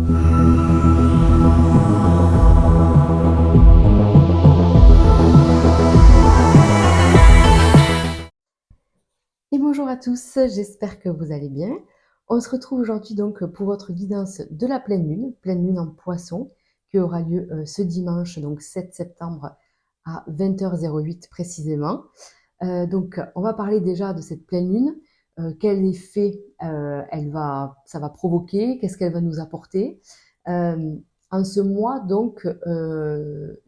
Et bonjour à tous, j'espère que vous allez bien. On se retrouve aujourd'hui donc pour votre guidance de la pleine lune en poisson, qui aura lieu ce dimanche, donc 7 septembre à 20h08 précisément. Donc on va parler déjà de cette pleine lune, quel effet ça va provoquer, qu'est-ce qu'elle va nous apporter. Euh, en ce mois donc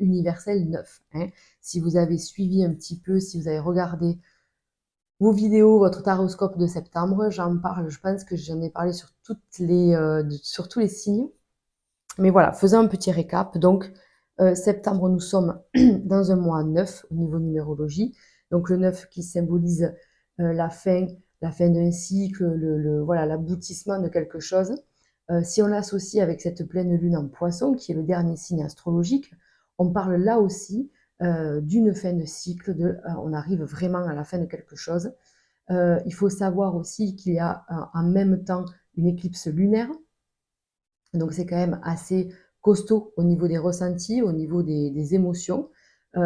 universel 9, hein. Si vous avez suivi un petit peu, si vous avez regardé vos vidéos, votre taroscope de septembre, j'en parle, je pense que j'en ai parlé sur sur tous les signes. Mais voilà, faisons un petit récap. Donc, septembre, nous sommes dans un mois 9 au niveau numérologie. Donc, le 9 qui symbolise la fin, la fin d'un cycle, voilà, l'aboutissement de quelque chose. Si on l'associe avec cette pleine lune en poisson, qui est le dernier signe astrologique, on parle là aussi d'une fin de cycle, on arrive vraiment à la fin de quelque chose. Il faut savoir aussi qu'il y a en même temps une éclipse lunaire, donc c'est quand même assez costaud au niveau des ressentis, au niveau des émotions.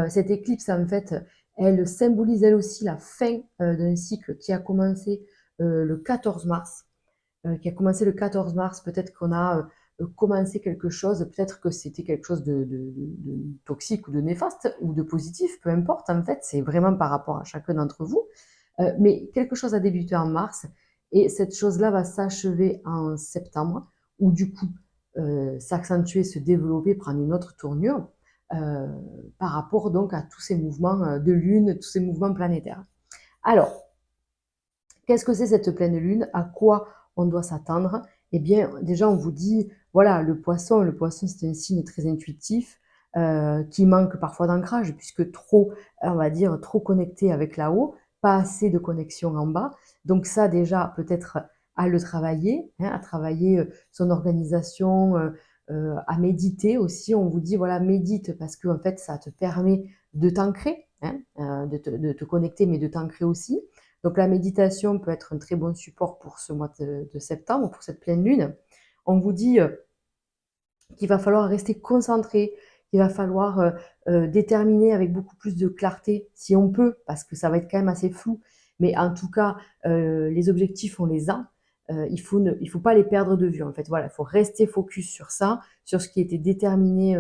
Cette éclipse, en fait, elle symbolise elle aussi la fin d'un cycle qui a commencé le 14 mars. Peut-être qu'on a commencé quelque chose, peut-être que c'était quelque chose de toxique ou de néfaste ou de positif, peu importe, en fait, c'est vraiment par rapport à chacun d'entre vous. Mais quelque chose a débuté en mars et cette chose-là va s'achever en septembre, où du coup, s'accentuer, se développer, prendre une autre tournure euh, par rapport donc à tous ces mouvements de lune, tous ces mouvements planétaires. Alors, qu'est-ce que c'est cette pleine lune? À quoi on doit s'attendre? Eh bien, déjà, on vous dit, voilà, le poisson, c'est un signe très intuitif, qui manque parfois d'ancrage, puisque trop, on va dire, trop connecté avec là-haut, pas assez de connexion en bas. Donc ça, déjà, peut-être à le travailler, hein, à travailler son organisation, à méditer aussi. On vous dit, voilà, médite, parce que en fait, ça te permet de t'ancrer, hein, de te connecter, mais de t'ancrer aussi. Donc la méditation peut être un très bon support pour ce mois de septembre, pour cette pleine lune. On vous dit qu'il va falloir rester concentré, qu'il va falloir déterminer avec beaucoup plus de clarté, si on peut, parce que ça va être quand même assez flou. Mais en tout cas, les objectifs, on les a. Il faut pas les perdre de vue. En fait, voilà, il faut rester focus sur ça, sur ce qui était déterminé,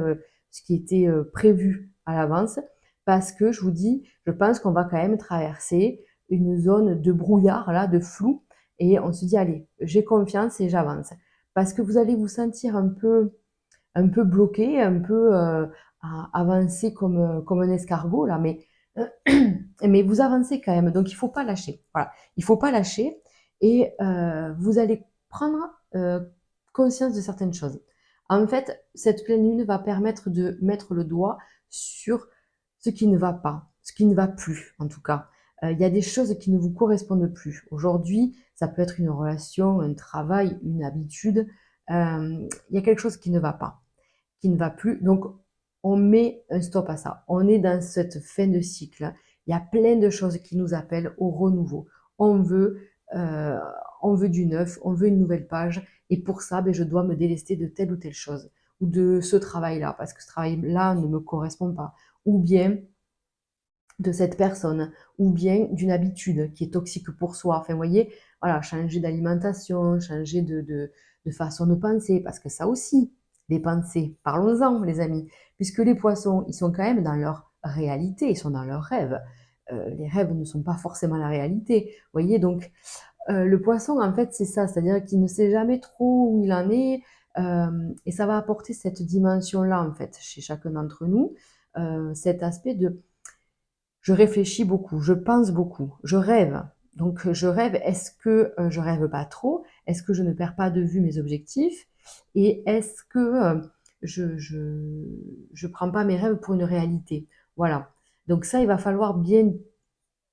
ce qui était prévu à l'avance, parce que je vous dis, je pense qu'on va quand même traverser une zone de brouillard, là, de flou, et on se dit, allez, j'ai confiance et j'avance. Parce que vous allez vous sentir un peu bloqué, un peu avancé comme un escargot, là, mais vous avancez quand même, donc il ne faut pas lâcher. Voilà, il ne faut pas lâcher et vous allez prendre conscience de certaines choses. En fait, cette pleine lune va permettre de mettre le doigt sur ce qui ne va pas, ce qui ne va plus, en tout cas. Il y a des choses qui ne vous correspondent plus. Aujourd'hui, ça peut être une relation, un travail, une habitude. Il y a quelque chose qui ne va pas, qui ne va plus. Donc, on met un stop à ça. On est dans cette fin de cycle. Il y a plein de choses qui nous appellent au renouveau. On veut, euh, on veut du neuf, on veut une nouvelle page. Et pour ça, ben, je dois me délester de telle ou telle chose ou de ce travail-là, parce que ce travail-là ne me correspond pas. Ou bien de cette personne, ou bien d'une habitude qui est toxique pour soi. Enfin, vous voyez, voilà, changer d'alimentation, changer de façon de penser, parce que ça aussi, les pensées, parlons-en, les amis, puisque les poissons, ils sont quand même dans leur réalité, ils sont dans leurs rêves. Les rêves ne sont pas forcément la réalité. Vous voyez, donc, le poisson, en fait, c'est ça, c'est-à-dire qu'il ne sait jamais trop où il en est, et ça va apporter cette dimension-là, en fait, chez chacun d'entre nous, cet aspect de je réfléchis beaucoup, je pense beaucoup, je rêve. Donc je rêve, est-ce que je rêve pas trop? Est-ce que je ne perds pas de vue mes objectifs? Et est-ce que je prends pas mes rêves pour une réalité? Voilà. Donc ça, il va falloir bien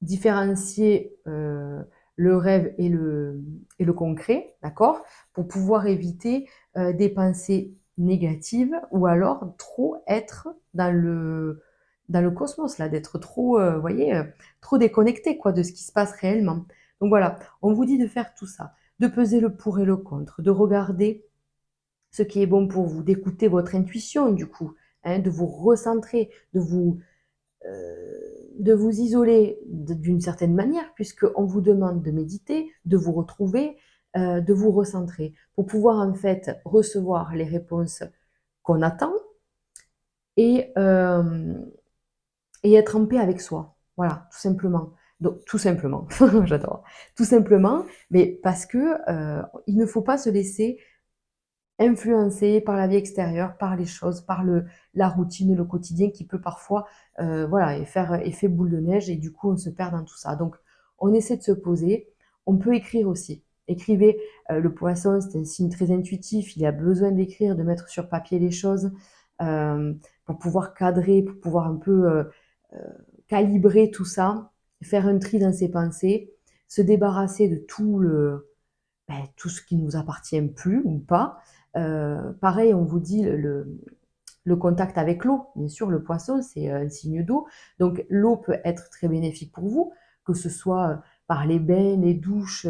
différencier le rêve et le concret, d'accord? Pour pouvoir éviter des pensées négatives ou alors trop être dans le cosmos, là, d'être trop, vous voyez, trop déconnecté, quoi, de ce qui se passe réellement. Donc voilà, on vous dit de faire tout ça, de peser le pour et le contre, de regarder ce qui est bon pour vous, d'écouter votre intuition du coup, hein, de vous recentrer, de vous isoler d'une certaine manière, puisqu'on vous demande de méditer, de vous retrouver, de vous recentrer, pour pouvoir en fait recevoir les réponses qu'on attend et, euh, et être en paix avec soi. Voilà, tout simplement. Donc, tout simplement, j'adore. Tout simplement, mais parce que il ne faut pas se laisser influencé par la vie extérieure, par les choses, par la routine, le quotidien qui peut parfois voilà, et faire effet boule de neige et du coup on se perd dans tout ça. Donc on essaie de se poser, on peut écrire aussi. Écrivez, le poisson c'est un signe très intuitif, il a besoin d'écrire, de mettre sur papier les choses pour pouvoir cadrer, pour pouvoir un peu euh, calibrer tout ça, faire un tri dans ses pensées, se débarrasser de tout ce qui ne nous appartient plus ou pas. Pareil, on vous dit le contact avec l'eau. Bien sûr, le poisson, c'est un signe d'eau. Donc, l'eau peut être très bénéfique pour vous, que ce soit par les bains, les douches,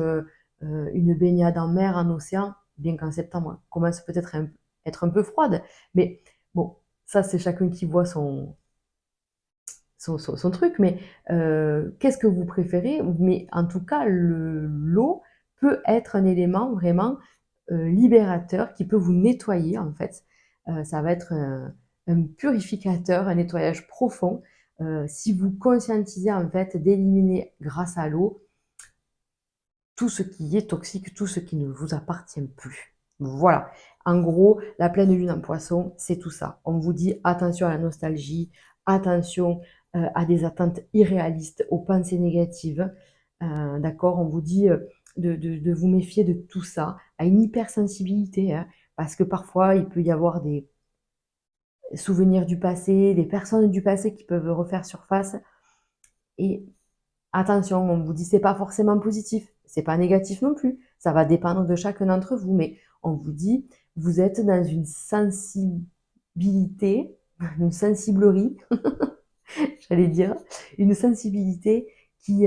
une baignade en mer, en océan, bien qu'en septembre, elle commence peut-être à être un peu froide. Mais bon, ça, c'est chacun qui voit son truc. Mais qu'est-ce que vous préférez? Mais en tout cas, l'eau peut être un élément vraiment libérateur qui peut vous nettoyer en fait. Ça va être un purificateur, un nettoyage profond. Si vous conscientisez en fait d'éliminer grâce à l'eau tout ce qui est toxique, tout ce qui ne vous appartient plus. Voilà. En gros, la pleine lune en poisson, c'est tout ça. On vous dit attention à la nostalgie, attention à des attentes irréalistes, aux pensées négatives. D'accord. On vous dit de vous méfier de tout ça, à une hypersensibilité, hein, parce que parfois, il peut y avoir des souvenirs du passé, des personnes du passé qui peuvent refaire surface. Et attention, on vous dit c'est pas forcément positif, c'est pas négatif non plus. Ça va dépendre de chacun d'entre vous, mais on vous dit vous êtes dans une sensibilité, une sensiblerie, j'allais dire, une sensibilité qui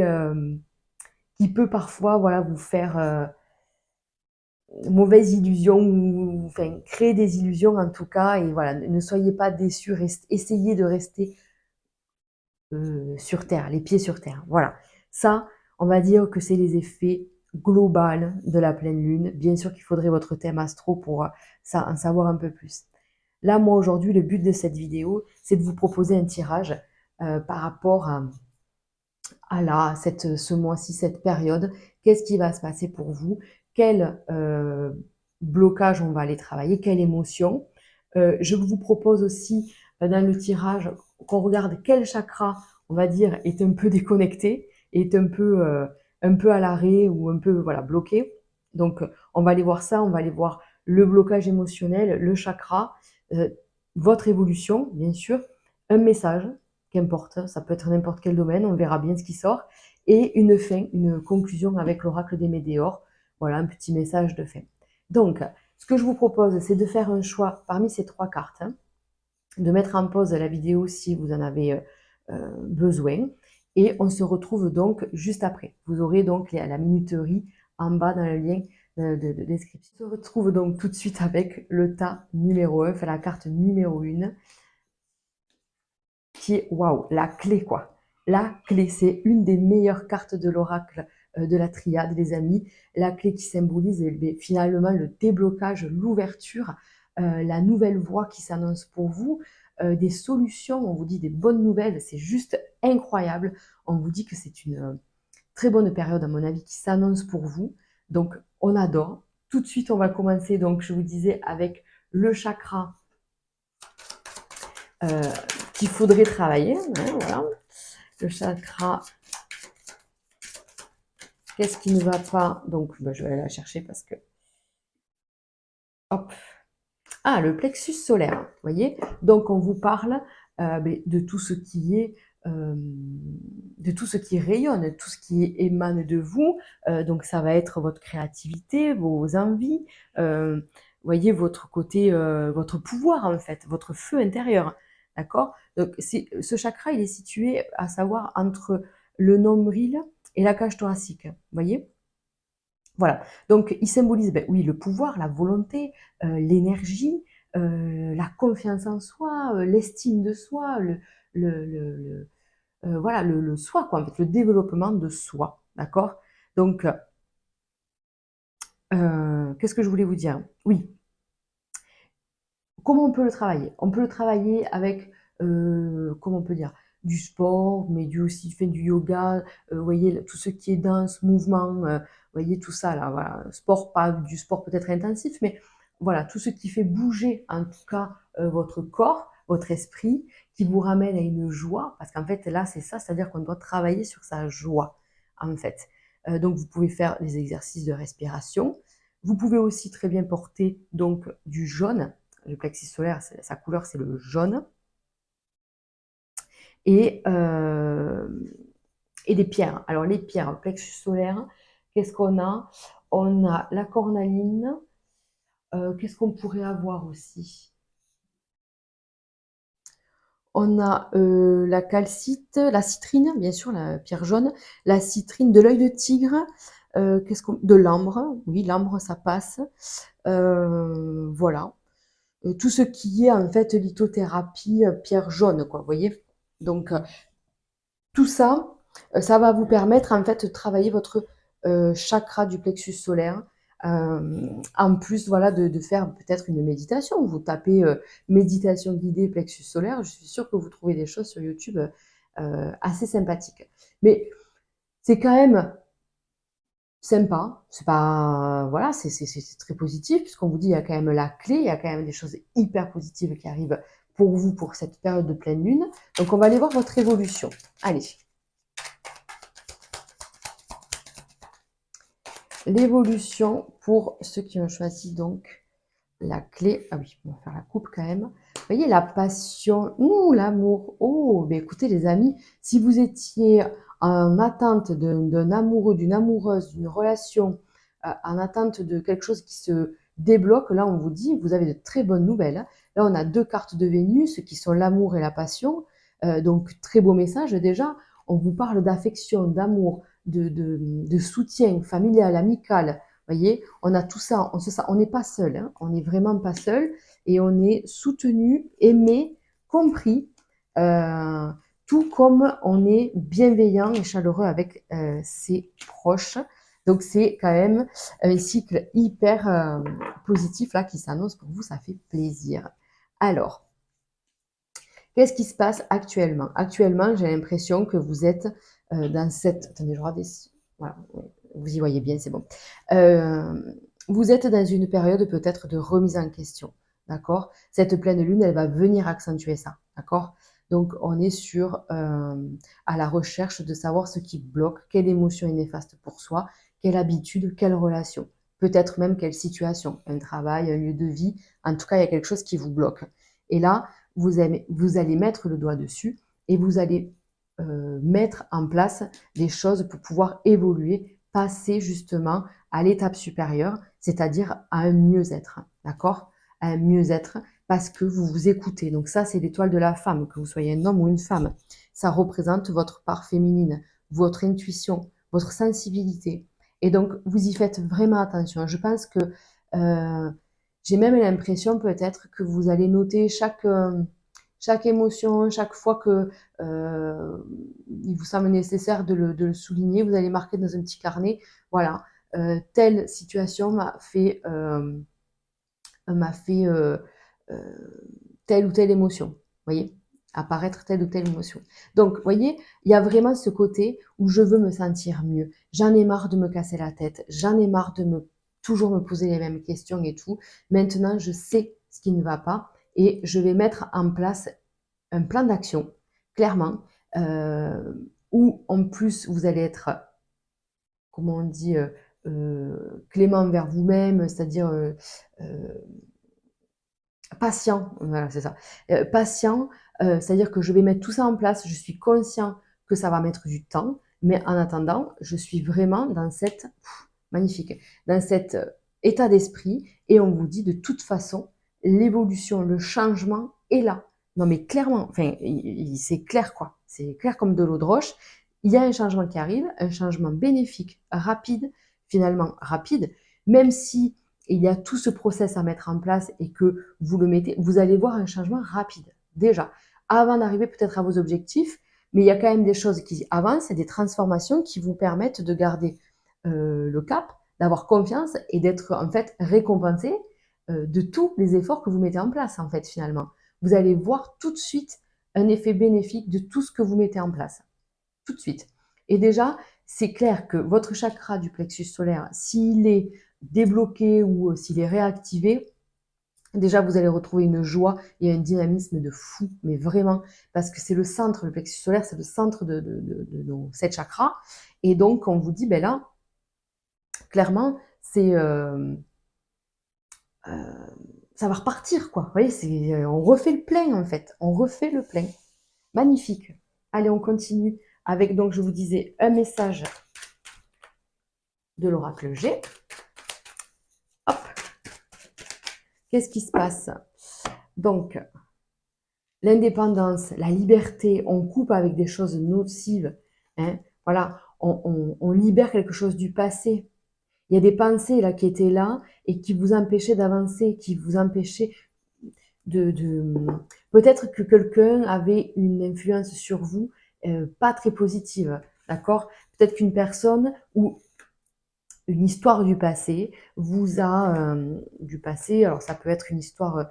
qui peut parfois voilà vous faire mauvaise illusion ou enfin créer des illusions en tout cas et voilà ne soyez pas déçus, essayez de rester sur terre, les pieds sur terre. Voilà. Ça, on va dire que c'est les effets globaux de la pleine lune. Bien sûr qu'il faudrait votre thème astro pour ça, en savoir un peu plus. Là, moi, aujourd'hui, le but de cette vidéo, c'est de vous proposer un tirage par rapport ce mois-ci, cette période. Qu'est-ce qui va se passer pour vous? Quel blocage on va aller travailler? Quelle émotion? Je vous propose aussi dans le tirage qu'on regarde quel chakra, on va dire, est un peu déconnecté, est un peu à l'arrêt ou un peu voilà, bloqué. Donc, on va aller voir ça, on va aller voir le blocage émotionnel, le chakra, euh, votre évolution, bien sûr, un message, qu'importe, ça peut être n'importe quel domaine, on verra bien ce qui sort, et une fin, une conclusion avec l'oracle des Médéors, voilà, un petit message de fin. Donc, ce que je vous propose, c'est de faire un choix parmi ces trois cartes, hein, de mettre en pause la vidéo si vous en avez besoin, et on se retrouve donc juste après. Vous aurez donc la minuterie en bas dans le lien de description. On se retrouve donc tout de suite avec le tas numéro 1, enfin la carte numéro 1, qui est, waouh, la clé quoi. La clé, c'est une des meilleures cartes de l'oracle de la triade, les amis. La clé qui symbolise finalement le déblocage, l'ouverture, la nouvelle voie qui s'annonce pour vous, des solutions, on vous dit des bonnes nouvelles, c'est juste incroyable. On vous dit que c'est une très bonne période, à mon avis, qui s'annonce pour vous. Donc, on adore. Tout de suite, on va commencer, donc, je vous disais, avec le chakra euh, qu'il faudrait travailler. Hein, voilà. Le chakra, qu'est-ce qui ne va pas? Donc, ben, je vais aller la chercher parce que... Hop. Ah, le plexus solaire, vous voyez? Donc, on vous parle de tout ce qui est... de tout ce qui rayonne, tout ce qui émane de vous. Donc, ça va être votre créativité, vos envies, vous voyez, votre côté, votre pouvoir, en fait, votre feu intérieur. D'accord? Donc, ce chakra, il est situé, à savoir, entre le nombril et la cage thoracique. Vous voyez? Voilà, donc il symbolise, ben, oui, le pouvoir, la volonté, l'énergie, la confiance en soi, l'estime de soi, le voilà, le soi, quoi, en fait, le développement de soi, d'accord? Donc, qu'est-ce que je voulais vous dire? Oui, comment on peut le travailler? On peut le travailler avec, comment on peut dire? Du sport, mais du aussi fait du yoga, vous voyez, tout ce qui est danse, mouvement, vous voyez tout ça là, voilà. Sport, pas du sport peut-être intensif, mais voilà, tout ce qui fait bouger en tout cas, votre corps, votre esprit, qui vous ramène à une joie, parce qu'en fait là, c'est ça, c'est-à-dire qu'on doit travailler sur sa joie, en fait. Donc vous pouvez faire des exercices de respiration. Vous pouvez aussi très bien porter donc du jaune. Le plexus solaire, sa couleur, c'est le jaune. Et, euh, et des pierres. Alors, les pierres, plexus solaire, qu'est-ce qu'on a? On a la cornaline. Qu'est-ce qu'on pourrait avoir aussi? On a la calcite, la citrine, bien sûr, la pierre jaune, la citrine, de l'œil de tigre, de l'ambre, oui, l'ambre, ça passe. Voilà. Tout ce qui est en fait lithothérapie, pierre jaune, quoi, vous voyez? Donc, tout ça, ça va vous permettre en fait de travailler votre chakra du plexus solaire. En plus, voilà, de faire peut-être une méditation. Vous tapez méditation guidée plexus solaire. Je suis sûre que vous trouvez des choses sur YouTube assez sympathiques. Mais c'est quand même sympa. C'est pas, voilà, c'est très positif puisqu'on vous dit il y a quand même la clé, il y a quand même des choses hyper positives qui arrivent pour vous pour cette période de pleine lune. Donc on va aller voir votre évolution. Allez. L'évolution pour ceux qui ont choisi donc la clé. Ah oui, on va faire la coupe quand même. Vous voyez la passion, l'amour. Oh, ben écoutez les amis, si vous étiez en attente d'un amoureux, d'une amoureuse, d'une relation, en attente de quelque chose qui se débloque, là on vous dit, vous avez de très bonnes nouvelles. Là on a deux cartes de Vénus qui sont l'amour et la passion. Donc très beau message déjà. On vous parle d'affection, d'amour, de soutien familial, amical. Vous voyez, on a tout ça, on n'est pas seul, hein, on n'est vraiment pas seul et on est soutenu, aimé, compris, euh, tout comme on est bienveillant et chaleureux avec ses proches. Donc c'est quand même un cycle hyper positif là qui s'annonce pour vous, ça fait plaisir. Alors, qu'est-ce qui se passe actuellement? Actuellement, j'ai l'impression que vous êtes dans cette... Attendez, je regarde ici. Voilà, vous y voyez bien, c'est bon. Euh, Vous êtes dans une période peut-être de remise en question, d'accord? Cette pleine lune, elle va venir accentuer ça, d'accord? Donc, on est à la recherche de savoir ce qui bloque, quelle émotion est néfaste pour soi, quelle habitude, quelle relation, peut-être même quelle situation, un travail, un lieu de vie. En tout cas, il y a quelque chose qui vous bloque. Et là, vous allez mettre le doigt dessus et vous allez mettre en place des choses pour pouvoir évoluer, passer justement à l'étape supérieure, c'est-à-dire à un mieux-être, d'accord? À un mieux-être parce que vous vous écoutez. Donc ça, c'est l'étoile de la femme, que vous soyez un homme ou une femme. Ça représente votre part féminine, votre intuition, votre sensibilité. Et donc, vous y faites vraiment attention. Je pense que j'ai même l'impression peut-être que vous allez noter chaque émotion, chaque fois que il vous semble nécessaire de le souligner, vous allez marquer dans un petit carnet, voilà, telle situation m'a fait telle ou telle émotion, vous voyez, apparaître telle ou telle émotion. Donc, vous voyez, il y a vraiment ce côté où je veux me sentir mieux. J'en ai marre de me casser la tête, j'en ai marre de toujours me poser les mêmes questions et tout. Maintenant, je sais ce qui ne va pas et je vais mettre en place un plan d'action, clairement, euh, où en plus vous allez être, comment on dit, clément envers vous-même, c'est-à-dire euh, patient, voilà, c'est ça. Patient, c'est-à-dire que je vais mettre tout ça en place, je suis conscient que ça va mettre du temps, mais en attendant, je suis vraiment dans magnifique, dans cet état d'esprit, et on vous dit de toute façon, l'évolution, le changement est là. Non mais clairement, enfin, c'est clair quoi, c'est clair comme de l'eau de roche. Il y a un changement qui arrive, un changement bénéfique, rapide, finalement rapide, même si il y a tout ce process à mettre en place et que vous le mettez, vous allez voir un changement rapide, déjà, avant d'arriver peut-être à vos objectifs, mais il y a quand même des choses qui avancent et des transformations qui vous permettent de garder le cap, d'avoir confiance et d'être en fait récompensé de tous les efforts que vous mettez en place, en fait, finalement. Vous allez voir tout de suite un effet bénéfique de tout ce que vous mettez en place. Tout de suite. Et déjà, c'est clair que votre chakra du plexus solaire, s'il est débloqué ou s'il est réactivé, déjà vous allez retrouver une joie et un dynamisme de fou, mais vraiment, parce que c'est le centre, le plexus solaire, c'est le centre de nos 7 chakras. Et donc, on vous dit, ben là, clairement, c'est ça va repartir, quoi. Vous voyez, on refait le plein, en fait. On refait le plein. Magnifique. Allez, on continue avec, donc, je vous disais, un message de l'oracle G. Hop. Qu'est-ce qui se passe? Donc, l'indépendance, la liberté, on coupe avec des choses nocives. Hein. Voilà, on libère quelque chose du passé. Il y a des pensées là qui étaient là et qui vous empêchaient d'avancer, qui vous empêchaient de... Peut-être que quelqu'un avait une influence sur vous pas très positive, d'accord? Peut-être qu'une personne ou une histoire du passé vous a... du passé, alors ça peut être une histoire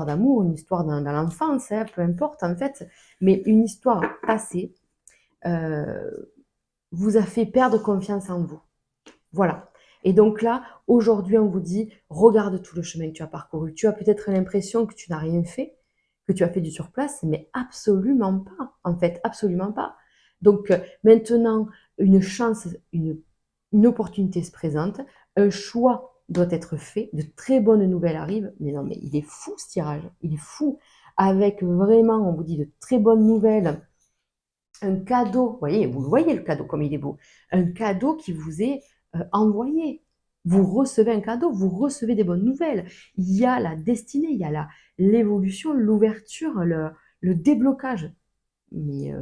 d'amour, une histoire dans l'enfance, hein, peu importe en fait, mais une histoire passée euh, vous a fait perdre confiance en vous. Voilà. Et donc là, aujourd'hui, on vous dit, regarde tout le chemin que tu as parcouru. Tu as peut-être l'impression que tu n'as rien fait, que tu as fait du surplace, mais absolument pas. En fait, absolument pas. Donc maintenant, une chance, une opportunité se présente, un choix doit être fait, de très bonnes nouvelles arrivent. Mais non, mais il est fou ce tirage, il est fou. Avec vraiment, on vous dit de très bonnes nouvelles, un cadeau, vous voyez le cadeau comme il est beau, un cadeau qui vous est envoyé. Vous recevez un cadeau, vous recevez des bonnes nouvelles. Il y a la destinée, il y a l'évolution, l'ouverture, le déblocage. Mais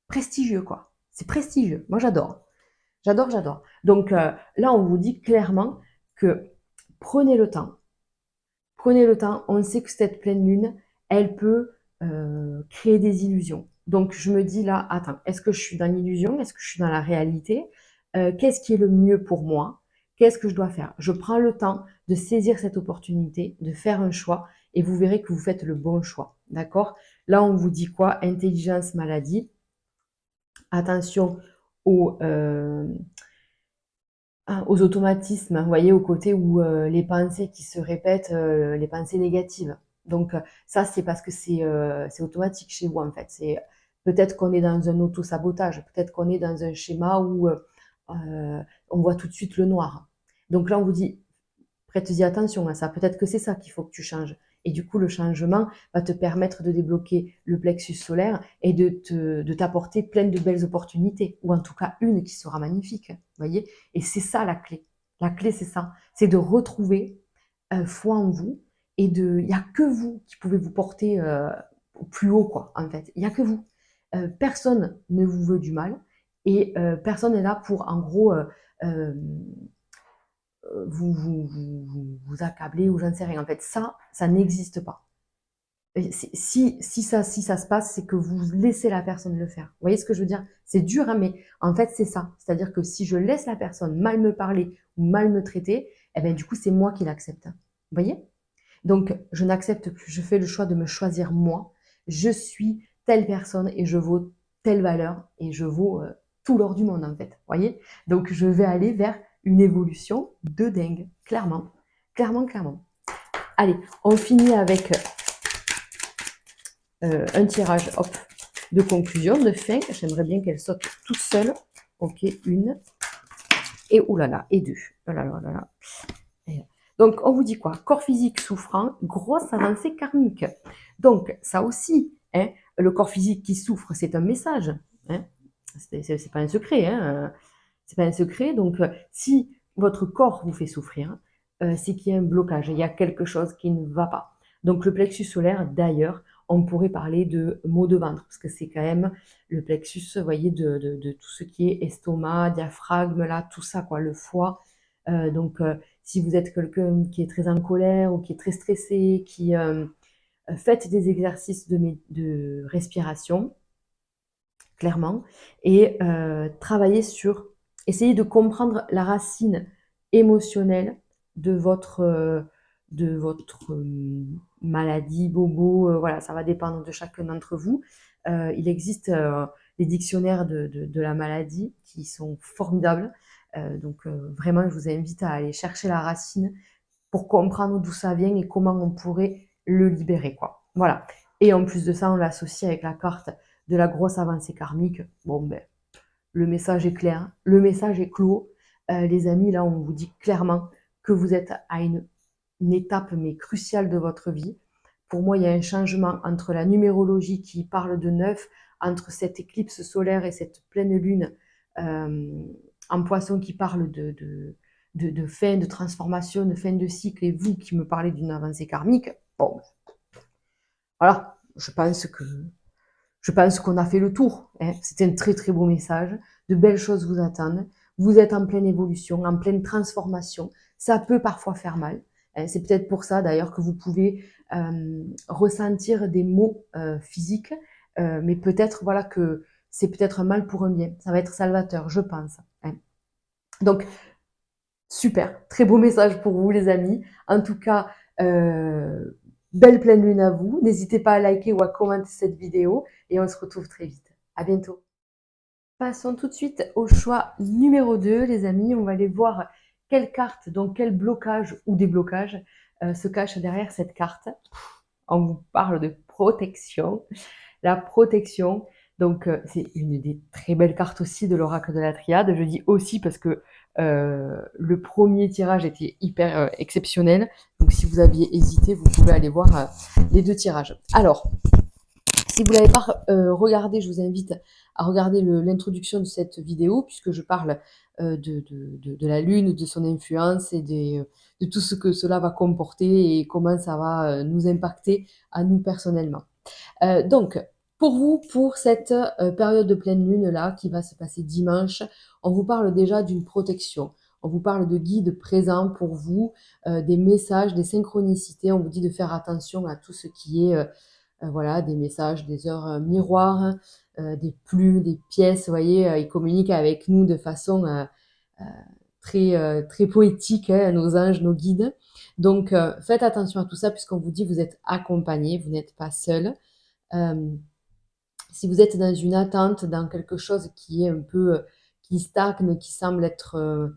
prestigieux, quoi. C'est prestigieux. Moi, j'adore. J'adore, j'adore. Donc là, on vous dit clairement que prenez le temps. Prenez le temps. On sait que cette pleine lune, elle peut créer des illusions. Donc je me dis là, attends, est-ce que je suis dans l'illusion? Est-ce que je suis dans la réalité? Qu'est-ce qui est le mieux pour moi? Qu'est-ce que je dois faire? Je prends le temps de saisir cette opportunité, de faire un choix, et vous verrez que vous faites le bon choix. D'accord? Là, on vous dit quoi? Intelligence, maladie. Attention aux, aux automatismes, vous voyez, au côté où les pensées qui se répètent, les pensées négatives. Donc ça, c'est parce que c'est automatique chez vous, en fait. C'est peut-être qu'on est dans un auto-sabotage, peut-être qu'on est dans un schéma où on voit tout de suite le noir. Donc là, on vous dit, prête-y attention à ça. Peut-être que c'est ça qu'il faut que tu changes. Et du coup, le changement va te permettre de débloquer le plexus solaire et de t'apporter plein de belles opportunités, ou en tout cas une qui sera magnifique. Vous voyez? Et c'est ça la clé. La clé, c'est ça. C'est de retrouver foi en vous et il n'y a que vous qui pouvez vous porter au plus haut, quoi, en fait. Il n'y a que vous. Personne ne vous veut du mal et personne n'est là pour, en gros, vous accabler ou j'en sais rien. En fait, ça n'existe pas. Si ça se passe, c'est que vous laissez la personne le faire. Vous voyez ce que je veux dire? C'est dur, hein, mais en fait, c'est ça. C'est-à-dire que si je laisse la personne mal me parler ou mal me traiter, eh ben, du coup, c'est moi qui l'accepte. Vous voyez? Donc, je n'accepte plus. Je fais le choix de me choisir moi. Je suis telle personne et je vaux telle valeur et je vaux tout l'or du monde, en fait. Vous voyez? Donc, je vais aller vers une évolution de dingue. Clairement. Clairement, clairement. Allez, on finit avec un tirage de conclusion, de fin. J'aimerais bien qu'elle saute toute seule. Ok, une. Et oulala, et deux. Oh là là là là. Donc, on vous dit quoi? Corps physique souffrant, grosse avancée karmique. Donc, ça aussi, hein, le corps physique qui souffre, c'est un message. Hein, c'est pas un secret. Hein, c'est pas un secret. Donc, si votre corps vous fait souffrir, c'est qu'il y a un blocage, il y a quelque chose qui ne va pas. Donc, le plexus solaire, d'ailleurs, on pourrait parler de maux de ventre, parce que c'est quand même le plexus, vous voyez, de tout ce qui est estomac, diaphragme, là, tout ça, quoi, le foie. Donc, si vous êtes quelqu'un qui est très en colère ou qui est très stressé, qui faites des exercices de respiration, clairement, et essayez de comprendre la racine émotionnelle de votre maladie, bobo, voilà, ça va dépendre de chacun d'entre vous. Il existe des dictionnaires de la maladie qui sont formidables. Donc vraiment, je vous invite à aller chercher la racine pour comprendre d'où ça vient et comment on pourrait le libérer, quoi. Voilà. Et en plus de ça, on l'associe avec la carte de la grosse avancée karmique. Bon, ben, le message est clair, le message est clos. Les amis, là, on vous dit clairement que vous êtes à une étape, mais cruciale de votre vie. Pour moi, il y a un changement entre la numérologie qui parle de 9, entre cette éclipse solaire et cette pleine lune en poisson qui parle de fin, de transformation, de fin de cycle, et vous qui me parlez d'une avancée karmique. Bon, voilà, je pense qu'on a fait le tour. Hein. C'était un très très beau message. De belles choses vous attendent. Vous êtes en pleine évolution, en pleine transformation. Ça peut parfois faire mal. Hein. C'est peut-être pour ça d'ailleurs que vous pouvez ressentir des maux physiques, mais peut-être voilà que c'est peut-être un mal pour un bien. Ça va être salvateur, je pense. Hein. Donc super, très beau message pour vous les amis. En tout cas, belle pleine lune à vous. N'hésitez pas à liker ou à commenter cette vidéo et on se retrouve très vite. À bientôt. Passons tout de suite au choix numéro 2, les amis. On va aller voir quelle carte, donc quel blocage ou déblocage se cache derrière cette carte. On vous parle de protection. La protection, donc c'est une des très belles cartes aussi de l'oracle de la Triade. Je dis aussi parce que le premier tirage était hyper exceptionnel. Donc si vous aviez hésité, vous pouvez aller voir les 2 tirages. Alors, si vous ne l'avez pas regardé, je vous invite à regarder l'introduction de cette vidéo, puisque je parle de la Lune, de son influence et de tout ce que cela va comporter et comment ça va nous impacter à nous personnellement. Donc, pour vous, pour cette période de pleine lune là, qui va se passer dimanche, on vous parle déjà d'une protection. On vous parle de guides présents pour vous, des messages, des synchronicités. On vous dit de faire attention à tout ce qui est voilà, des messages, des heures miroirs, des plumes, des pièces. Vous voyez, ils communiquent avec nous de façon très poétique, hein, nos anges, nos guides. Donc, faites attention à tout ça puisqu'on vous dit vous êtes accompagné, vous n'êtes pas seul. Si vous êtes dans une attente, dans quelque chose qui est un peu, qui stagne, qui semble être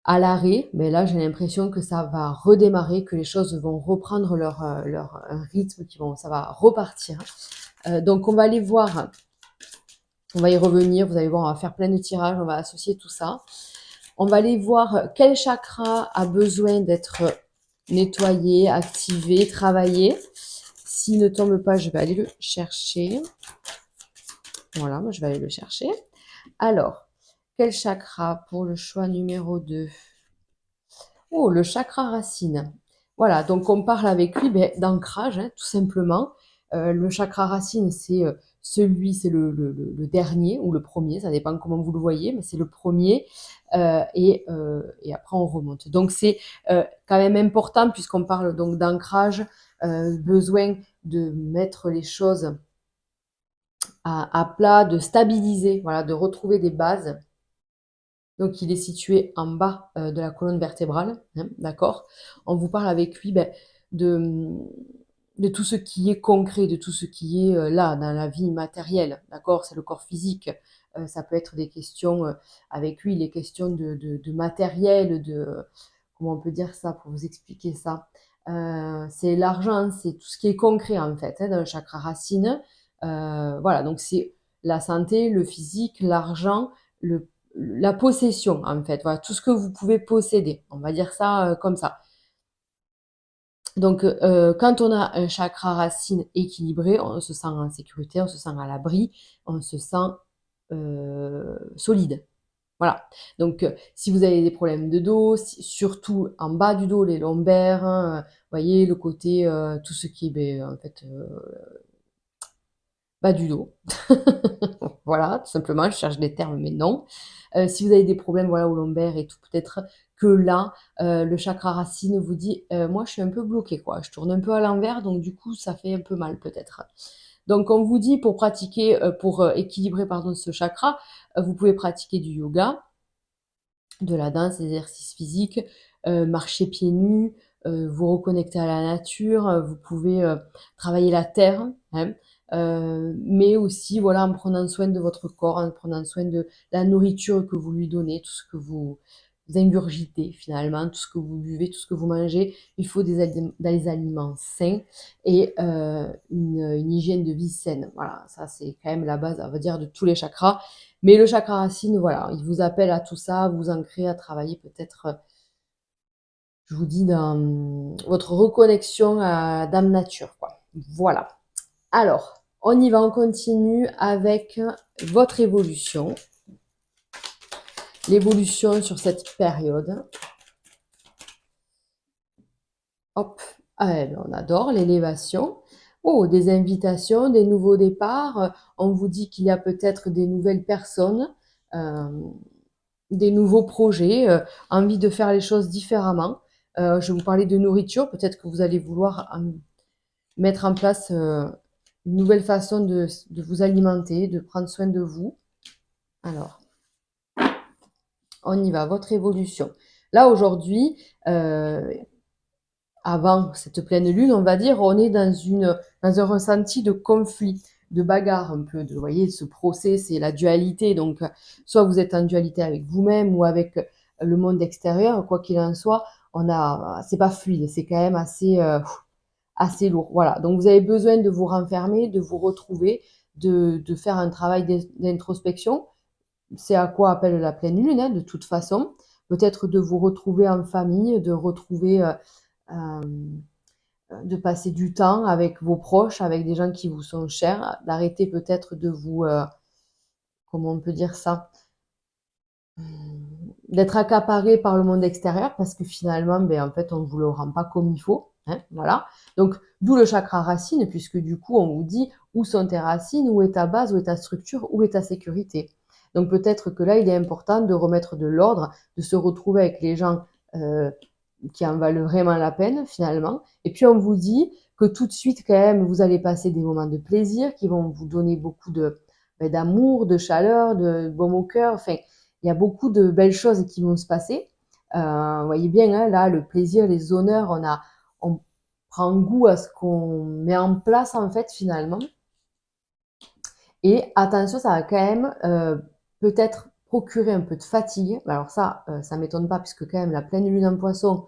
à l'arrêt, mais là j'ai l'impression que ça va redémarrer, que les choses vont reprendre leur rythme, ça va repartir. Donc on va aller voir, on va y revenir, vous allez voir, on va faire plein de tirages, on va associer tout ça. On va aller voir quel chakra a besoin d'être nettoyé, activé, travaillé. S'il ne tombe pas, je vais aller le chercher. Voilà, moi je vais aller le chercher. Alors, quel chakra pour le choix numéro 2? Oh, le chakra racine. Voilà, donc on parle avec lui d'ancrage, hein, tout simplement. Le chakra racine, c'est c'est le dernier ou le premier, ça dépend comment vous le voyez, mais c'est le premier. Et après, on remonte. Donc, c'est quand même important puisqu'on parle donc d'ancrage, besoin de mettre les choses à plat, de stabiliser, voilà, de retrouver des bases. Donc, il est situé en bas de la colonne vertébrale, hein, d'accord. On vous parle avec lui de, de tout ce qui est concret, de tout ce qui est là, dans la vie matérielle, d'accord. C'est le corps physique. Ça peut être des questions, avec lui, les questions de matériel, comment on peut dire ça pour vous expliquer ça. C'est l'argent, c'est tout ce qui est concret en fait, hein, dans le chakra racine. Voilà, donc c'est la santé, le physique, l'argent, la possession en fait, voilà, tout ce que vous pouvez posséder, on va dire ça comme ça. Donc quand on a un chakra racine équilibré, on se sent en sécurité, on se sent à l'abri, on se sent solide. Voilà. Donc, si vous avez des problèmes de dos, surtout en bas du dos, les lombaires, hein, voyez, le côté, tout ce qui est, en fait, bas du dos. Voilà, tout simplement, je cherche des termes, mais non. Si vous avez des problèmes, voilà, au lombaire et tout, peut-être que là, le chakra racine vous dit: «Moi, je suis un peu bloqué, quoi. Je tourne un peu à l'envers, donc du coup, ça fait un peu mal, peut-être». Donc on vous dit pour pratiquer, pour, équilibrer, pardon, ce chakra, vous pouvez pratiquer du yoga, de la danse, des exercices physiques, marcher pieds nus, vous reconnecter à la nature, vous pouvez, travailler la terre, hein, mais aussi, voilà, en prenant soin de votre corps, en prenant soin de la nourriture que vous lui donnez, tout ce que vous ingurgitez finalement, tout ce que vous buvez, tout ce que vous mangez. Il faut des aliments sains et une hygiène de vie saine. Voilà, ça c'est quand même la base, on va dire, de tous les chakras. Mais le chakra racine, voilà, il vous appelle à tout ça, vous ancrer, à travailler peut-être, je vous dis, dans votre reconnexion à Dame Nature, quoi. Voilà. Alors, on y va, on continue avec votre évolution. L'évolution sur cette période. Hop, ah, on adore l'élévation. Oh, des invitations, des nouveaux départs. On vous dit qu'il y a peut-être des nouvelles personnes. Euh, des nouveaux projets, envie de faire les choses différemment. Je vais vous parler de nourriture, peut-être que vous allez vouloir mettre en place une nouvelle façon de vous alimenter, de prendre soin de vous. Alors, on y va, votre évolution. Là, aujourd'hui, avant cette pleine lune, on va dire, on est dans un ressenti de conflit, de bagarre un peu, vous voyez, ce procès, c'est la dualité. Donc, soit vous êtes en dualité avec vous-même ou avec le monde extérieur, quoi qu'il en soit, c'est pas fluide, c'est quand même assez lourd. Voilà. Donc, vous avez besoin de vous renfermer, de vous retrouver, de faire un travail d'introspection. C'est à quoi appelle la pleine lune, hein, de toute façon. Peut-être de vous retrouver en famille, de retrouver euh, de passer du temps avec vos proches, avec des gens qui vous sont chers, d'arrêter peut-être de vous, comment on peut dire ça, d'être accaparé par le monde extérieur parce que finalement, en fait, on ne vous le rend pas comme il faut. Hein, voilà. Donc, d'où le chakra racine, puisque du coup, on vous dit où sont tes racines, où est ta base, où est ta structure, où est ta sécurité. Donc, peut-être que là, il est important de remettre de l'ordre, de se retrouver avec les gens qui en valent vraiment la peine finalement. Et puis on vous dit que tout de suite quand même vous allez passer des moments de plaisir qui vont vous donner beaucoup d'amour, de chaleur, de baume au cœur. Enfin, il y a beaucoup de belles choses qui vont se passer. Vous voyez bien hein, là le plaisir, les honneurs, on prend goût à ce qu'on met en place en fait finalement. Et attention, ça va quand même peut-être procurer un peu de fatigue. Alors ça m'étonne pas puisque quand même la pleine lune en poisson,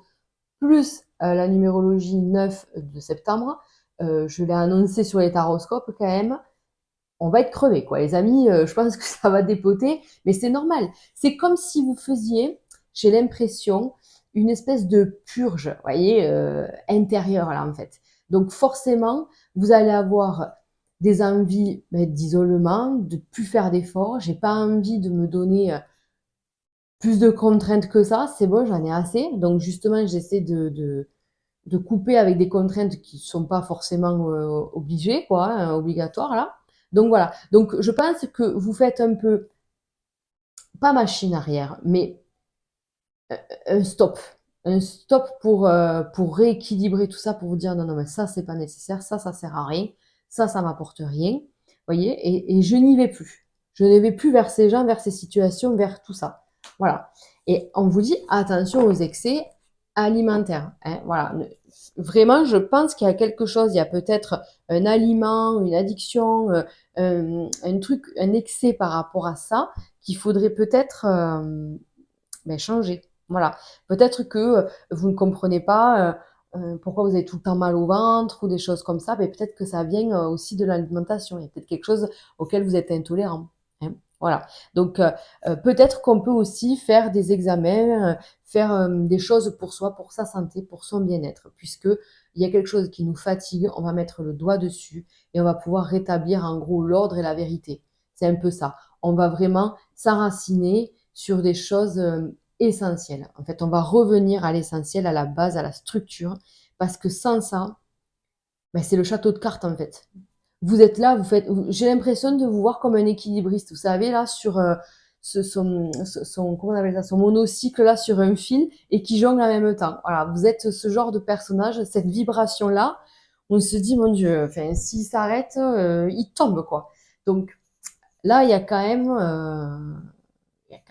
plus la numérologie 9 de septembre, je l'ai annoncé sur les taroscopes quand même, on va être crevé quoi. Les amis, je pense que ça va dépoter, mais c'est normal. C'est comme si vous faisiez, j'ai l'impression, une espèce de purge, vous voyez, intérieure là en fait. Donc forcément, vous allez avoir des envies d'isolement, de plus faire d'efforts. J'ai pas envie de me donner plus de contraintes que ça, c'est bon, j'en ai assez. Donc justement, j'essaie de couper avec des contraintes qui ne sont pas forcément obligées, quoi, hein, obligatoires là. Donc voilà. Donc je pense que vous faites un peu, pas machine arrière, mais un stop. Un stop pour rééquilibrer tout ça, pour vous dire non, non, mais ça, c'est pas nécessaire, ça sert à rien, ça m'apporte rien. Vous voyez, et je n'y vais plus. Je ne vais plus vers ces gens, vers ces situations, vers tout ça. Voilà. Et on vous dit attention aux excès alimentaires. Hein, voilà. Vraiment, je pense qu'il y a quelque chose, il y a peut-être un aliment, une addiction, un truc, un excès par rapport à ça qu'il faudrait peut-être changer. Voilà. Peut-être que vous ne comprenez pas pourquoi vous avez tout le temps mal au ventre ou des choses comme ça. Mais peut-être que ça vient aussi de l'alimentation. Il y a peut-être quelque chose auquel vous êtes intolérant. Hein. Voilà. Donc peut-être qu'on peut aussi faire des examens, faire des choses pour soi, pour sa santé, pour son bien-être, puisque il y a quelque chose qui nous fatigue, on va mettre le doigt dessus et on va pouvoir rétablir en gros l'ordre et la vérité. C'est un peu ça. On va vraiment s'enraciner sur des choses essentielles. En fait, on va revenir à l'essentiel, à la base, à la structure, parce que sans ça, ben, c'est le château de cartes en fait. Vous êtes là, j'ai l'impression de vous voir comme un équilibriste, vous savez, là, sur comment on appelle ça, son monocycle là sur un fil et qui jongle en même temps. Voilà, vous êtes ce genre de personnage, cette vibration-là, on se dit, mon Dieu, enfin, s'il s'arrête, il tombe, quoi. Donc là, il y a quand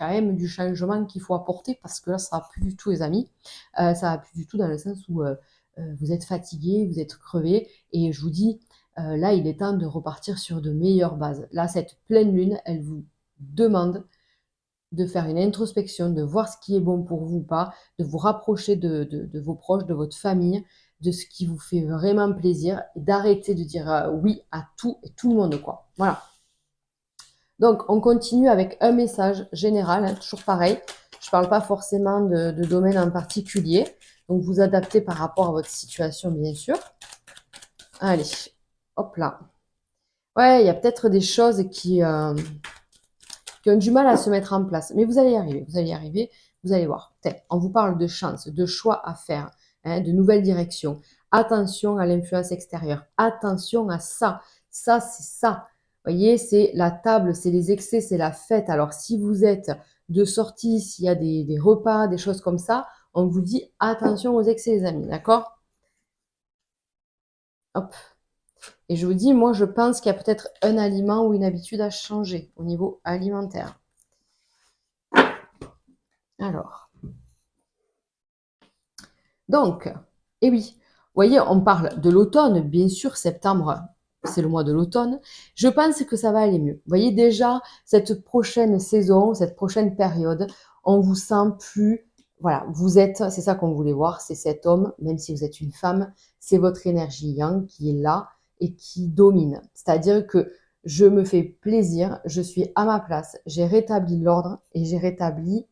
même du changement qu'il faut apporter parce que là, ça va plus du tout, les amis. Ça va plus du tout dans le sens où vous êtes fatigué, vous êtes crevé. Et je vous dis, là, il est temps de repartir sur de meilleures bases. Là, cette pleine lune, elle vous demande de faire une introspection, de voir ce qui est bon pour vous ou pas, de vous rapprocher de vos proches, de votre famille, de ce qui vous fait vraiment plaisir, et d'arrêter de dire oui à tout et tout le monde, quoi. Voilà. Donc, on continue avec un message général, hein, toujours pareil. Je ne parle pas forcément de domaine en particulier. Donc, vous adaptez par rapport à votre situation, bien sûr. Allez, hop là. Ouais, il y a peut-être des choses qui ont du mal à se mettre en place. Mais vous allez y arriver, vous allez y arriver, vous allez voir. On vous parle de chance, de choix à faire, hein, de nouvelles directions. Attention à l'influence extérieure. Attention à ça. Ça, c'est ça. Vous voyez, c'est la table, c'est les excès, c'est la fête. Alors, si vous êtes de sortie, s'il y a des repas, des choses comme ça, on vous dit attention aux excès, les amis, d'accord? Hop. Et je vous dis, moi, je pense qu'il y a peut-être un aliment ou une habitude à changer au niveau alimentaire. Alors. Donc, eh oui, vous voyez, on parle de l'automne, bien sûr, septembre, c'est le mois de l'automne. Je pense que ça va aller mieux. Vous voyez, déjà, cette prochaine saison, cette prochaine période, on vous sent plus, voilà, vous êtes, c'est ça qu'on voulait voir, c'est cet homme, même si vous êtes une femme, c'est votre énergie yang qui est là et qui domine. C'est-à-dire que je me fais plaisir, je suis à ma place, j'ai rétabli l'ordre et j'ai rétabli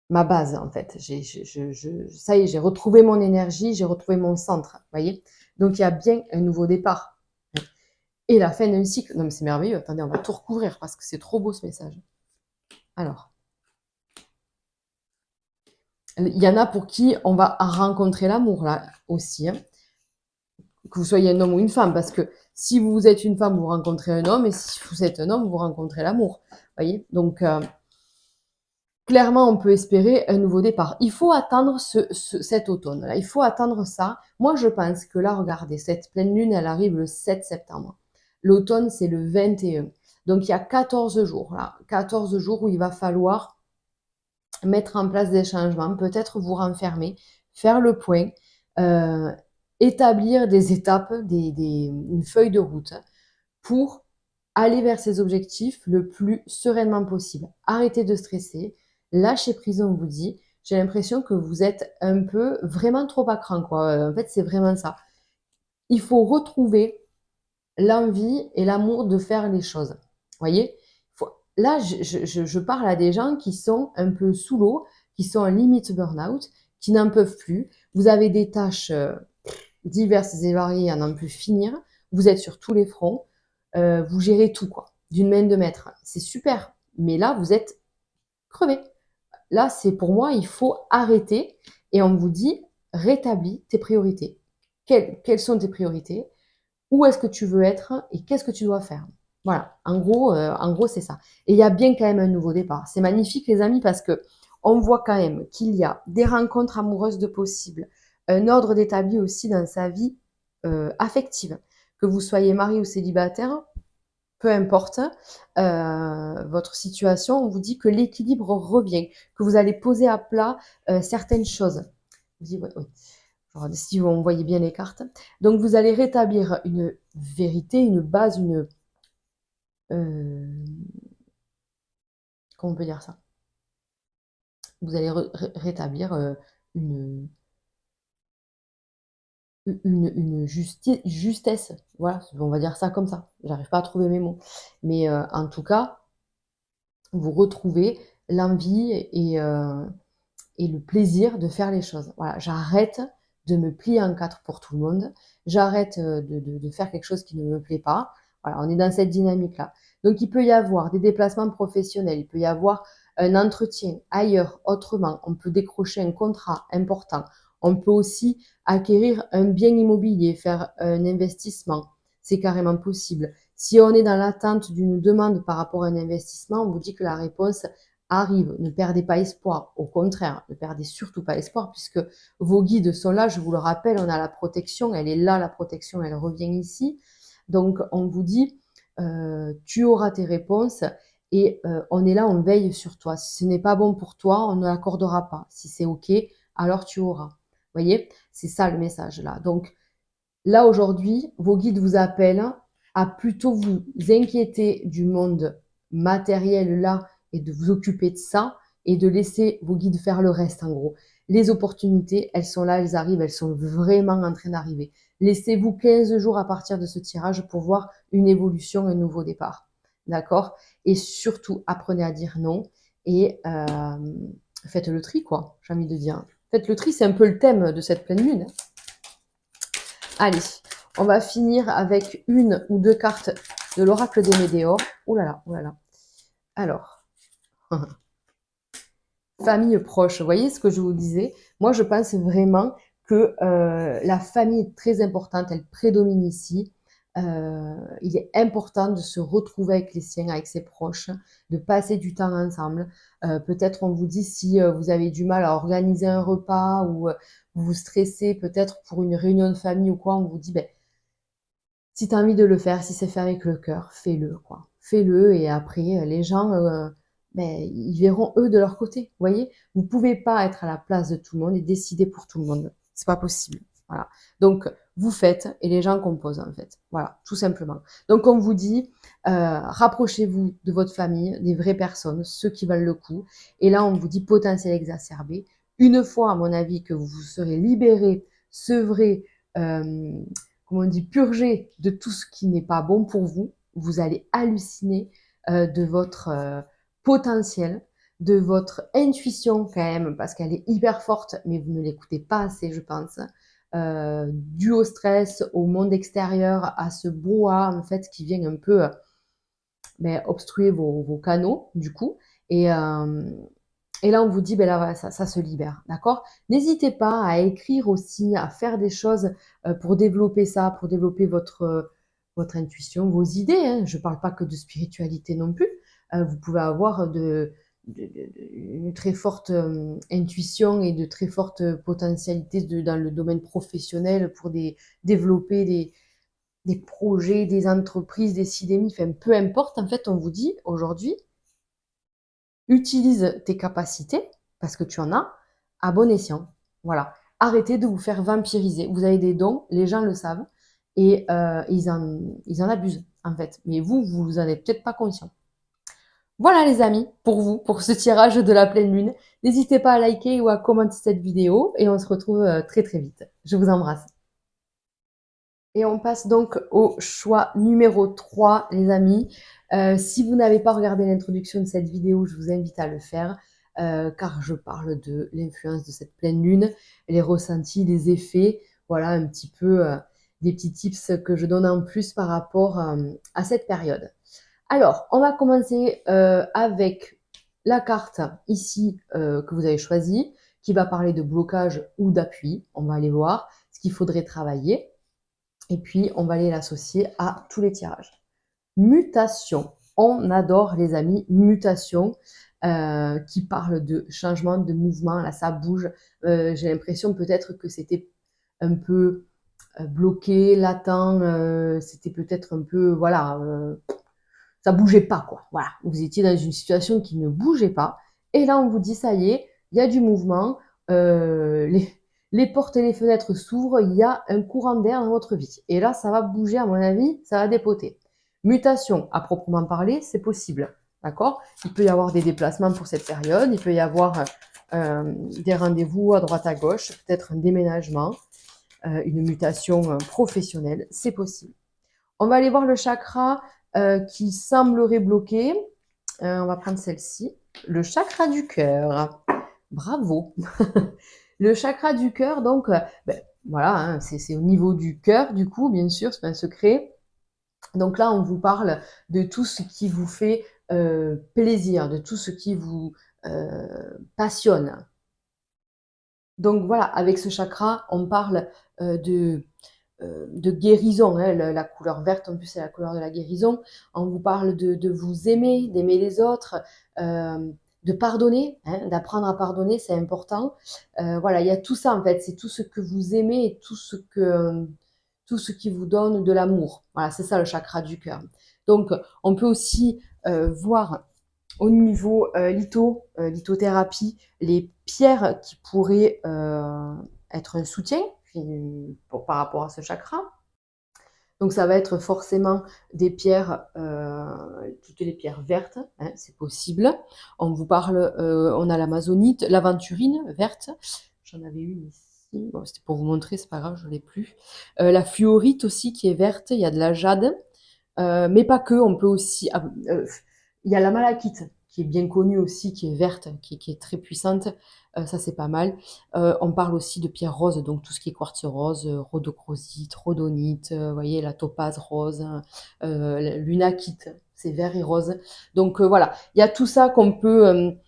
ma base en fait. Ça y est, j'ai retrouvé mon énergie, j'ai retrouvé mon centre, voyez. Donc il y a bien un nouveau départ. Et la fin d'un cycle. Non mais c'est merveilleux. Attendez, on va tout recouvrir parce que c'est trop beau ce message. Alors, il y en a pour qui on va rencontrer l'amour là aussi, hein. Que vous soyez un homme ou une femme, parce que si vous êtes une femme, vous rencontrez un homme, et si vous êtes un homme, vous rencontrez l'amour, voyez. Donc clairement, on peut espérer un nouveau départ. Il faut attendre cet automne-là. Il faut attendre ça. Moi, je pense que là, regardez, cette pleine lune, elle arrive le 7 septembre. L'automne, c'est le 21. Donc, il y a 14 jours, là. 14 jours où il va falloir mettre en place des changements, peut-être vous renfermer, faire le point, euh, établir des étapes, une feuille de route pour aller vers ses objectifs le plus sereinement possible. Arrêtez de stresser, lâchez prise, on vous dit. J'ai l'impression que vous êtes un peu vraiment trop à cran, quoi. En fait, c'est vraiment ça. Il faut retrouver l'envie et l'amour de faire les choses. Vous voyez? Là, je parle à des gens qui sont un peu sous l'eau, qui sont en limite burn-out, qui n'en peuvent plus. Vous avez des tâches diverses et variées à n'en plus finir. Vous êtes sur tous les fronts. Vous gérez tout, quoi, d'une main de maître. C'est super. Mais là, vous êtes crevé. Là, c'est pour moi, il faut arrêter. Et on vous dit, rétablis tes priorités. Quelles sont tes priorités? Où est-ce que tu veux être et qu'est-ce que tu dois faire? Voilà, en gros, c'est ça. Et il y a bien quand même un nouveau départ. C'est magnifique, les amis, parce que on voit quand même qu'il y a des rencontres amoureuses de possibles, un ordre d'établi aussi dans sa vie affective. Que vous soyez marié ou célibataire, peu importe votre situation, on vous dit que l'équilibre revient, que vous allez poser à plat certaines choses. Je dis, ouais, oui. Alors, si on voyait bien les cartes. Donc, vous allez rétablir une vérité, une base, euh, comment on peut dire ça? Vous allez rétablir une, justesse. Voilà, on va dire ça comme ça. J'arrive pas à trouver mes mots. Mais en tout cas, vous retrouvez l'envie et le plaisir de faire les choses. Voilà, j'arrête de me plier en quatre pour tout le monde. J'arrête de faire quelque chose qui ne me plaît pas. Voilà, on est dans cette dynamique-là. Donc, il peut y avoir des déplacements professionnels, il peut y avoir un entretien ailleurs, autrement. On peut décrocher un contrat important. On peut aussi acquérir un bien immobilier, faire un investissement. C'est carrément possible. Si on est dans l'attente d'une demande par rapport à un investissement, on vous dit que la réponse arrive. Ne perdez pas espoir. Au contraire, ne perdez surtout pas espoir puisque vos guides sont là. Je vous le rappelle, on a la protection. Elle est là, la protection. Elle revient ici. Donc, on vous dit, tu auras tes réponses et on est là, on veille sur toi. Si ce n'est pas bon pour toi, on ne l'accordera pas. Si c'est OK, alors tu auras. Vous voyez, c'est ça le message là. Donc, là, aujourd'hui, vos guides vous appellent à plutôt vous inquiéter du monde matériel là et de vous occuper de ça et de laisser vos guides faire le reste en gros. Les opportunités, elles sont là, elles arrivent, elles sont vraiment en train d'arriver. Laissez-vous 15 jours à partir de ce tirage pour voir une évolution, un nouveau départ. D'accord? Et surtout, apprenez à dire non et faites le tri, quoi, j'ai envie de dire. Faites le tri, c'est un peu le thème de cette pleine lune. Allez, on va finir avec une ou deux cartes de l'oracle des Médéors. Ouh là là, ouh là là. Alors, famille proche, vous voyez ce que je vous disais? Moi, je pense vraiment que la famille est très importante, elle prédomine ici. Il est important de se retrouver avec les siens, avec ses proches, de passer du temps ensemble. Peut-être on vous dit si vous avez du mal à organiser un repas ou vous vous stressez peut-être pour une réunion de famille ou quoi, on vous dit ben, si tu as envie de le faire, si c'est fait avec le cœur, fais-le, quoi. Fais-le et après, les gens, ben, ils verront eux de leur côté. Vous voyez? Vous pouvez pas être à la place de tout le monde et décider pour tout le monde. C'est pas possible. Voilà. Donc, vous faites et les gens composent, en fait. Voilà, tout simplement. Donc, on vous dit, rapprochez-vous de votre famille, des vraies personnes, ceux qui valent le coup. Et là, on vous dit potentiel exacerbé. Une fois, à mon avis, que vous serez libéré, sevré, comment on dit, purger de tout ce qui n'est pas bon pour vous, vous allez halluciner de votre potentiel, de votre intuition quand même, parce qu'elle est hyper forte, mais vous ne l'écoutez pas assez, je pense, dû au stress, au monde extérieur, à ce brouhaha en fait qui vient un peu obstruer vos canaux du coup. Et, et là, on vous dit, ben là, voilà, ça se libère, d'accord? N'hésitez pas à écrire aussi, à faire des choses pour développer ça, pour développer votre intuition, vos idées. Hein. Je ne parle pas que de spiritualité non plus. Vous pouvez avoir une très forte intuition et de très fortes potentialités dans le domaine professionnel pour développer des projets, des entreprises, des sidémies, enfin, peu importe. En fait, on vous dit aujourd'hui, utilise tes capacités, parce que tu en as, à bon escient. Voilà. Arrêtez de vous faire vampiriser. Vous avez des dons, les gens le savent, et ils en abusent, en fait. Mais vous en êtes peut-être pas conscient. Voilà les amis, pour vous, pour ce tirage de la pleine lune. N'hésitez pas à liker ou à commenter cette vidéo, et on se retrouve très très vite. Je vous embrasse. Et on passe donc au choix numéro 3, les amis. Si vous n'avez pas regardé l'introduction de cette vidéo, je vous invite à le faire, car je parle de l'influence de cette pleine lune, les ressentis, les effets, voilà un petit peu des petits tips que je donne en plus par rapport à cette période. Alors, on va commencer avec la carte ici que vous avez choisie, qui va parler de blocage ou d'appui. On va aller voir ce qu'il faudrait travailler. Et puis, on va aller l'associer à tous les tirages. Mutation. On adore, les amis, mutation, qui parle de changement, de mouvement. Là, ça bouge. J'ai l'impression peut-être que c'était un peu bloqué, latent. C'était peut-être un peu, voilà, ça bougeait pas, quoi. Voilà, vous étiez dans une situation qui ne bougeait pas. Et là, on vous dit, ça y est, il y a du mouvement. Les portes et les fenêtres s'ouvrent, il y a un courant d'air dans votre vie. Et là, ça va bouger, à mon avis, ça va dépoter. Mutation, à proprement parler, c'est possible. D'accord? Il peut y avoir des déplacements pour cette période, il peut y avoir des rendez-vous à droite à gauche, peut-être un déménagement, une mutation professionnelle, c'est possible. On va aller voir le chakra qui semblerait bloqué. On va prendre celle-ci. Le chakra du cœur. Bravo. Le chakra du cœur, donc, voilà, hein, c'est au niveau du cœur, du coup, bien sûr, c'est pas un secret. Donc là, on vous parle de tout ce qui vous fait plaisir, de tout ce qui vous passionne. Donc voilà, avec ce chakra, on parle de guérison, hein. La couleur verte, en plus, c'est la couleur de la guérison. On vous parle de vous aimer, d'aimer les autres, de pardonner, hein, d'apprendre à pardonner, c'est important. Voilà, il y a tout ça, en fait. C'est tout ce que vous aimez et tout ce qui vous donne de l'amour. Voilà, c'est ça le chakra du cœur. Donc, on peut aussi voir au niveau lithothérapie, les pierres qui pourraient être un soutien par rapport à ce chakra. Donc ça va être forcément des pierres, toutes les pierres vertes, hein, c'est possible. On vous parle, on a l'amazonite, l'aventurine verte. J'en avais une ici. Bon, c'était pour vous montrer, c'est pas grave, je l'ai plus. La fluorite aussi qui est verte. Il y a de la jade. Mais pas que, on peut aussi... il y a la malachite, qui est bien connue aussi, qui est verte, qui est très puissante. Ça, c'est pas mal. On parle aussi de pierres roses, donc tout ce qui est quartz rose, rhodochrosite, rhodonite, vous voyez, la topaze rose, l'unakite, c'est vert et rose. Donc voilà, il y a tout ça qu'on peut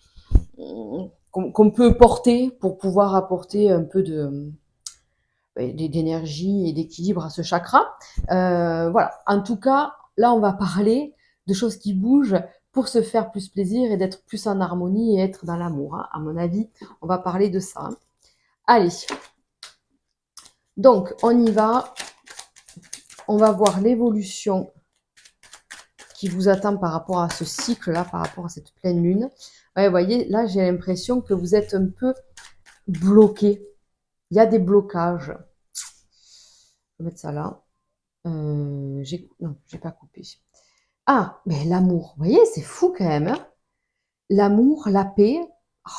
porter pour pouvoir apporter un peu d'énergie et d'équilibre à ce chakra. Voilà. En tout cas, là, on va parler de choses qui bougent pour se faire plus plaisir et d'être plus en harmonie et être dans l'amour, hein. À mon avis, on va parler de ça. Allez. Donc, on y va. On va voir l'évolution qui vous attend par rapport à ce cycle-là, par rapport à cette pleine lune. Ouais, vous voyez, là, j'ai l'impression que vous êtes un peu bloqué. Il y a des blocages. Je vais mettre ça là. Non, j'ai pas coupé. Ah, mais l'amour, vous voyez, c'est fou quand même, hein. L'amour, la paix. Oh.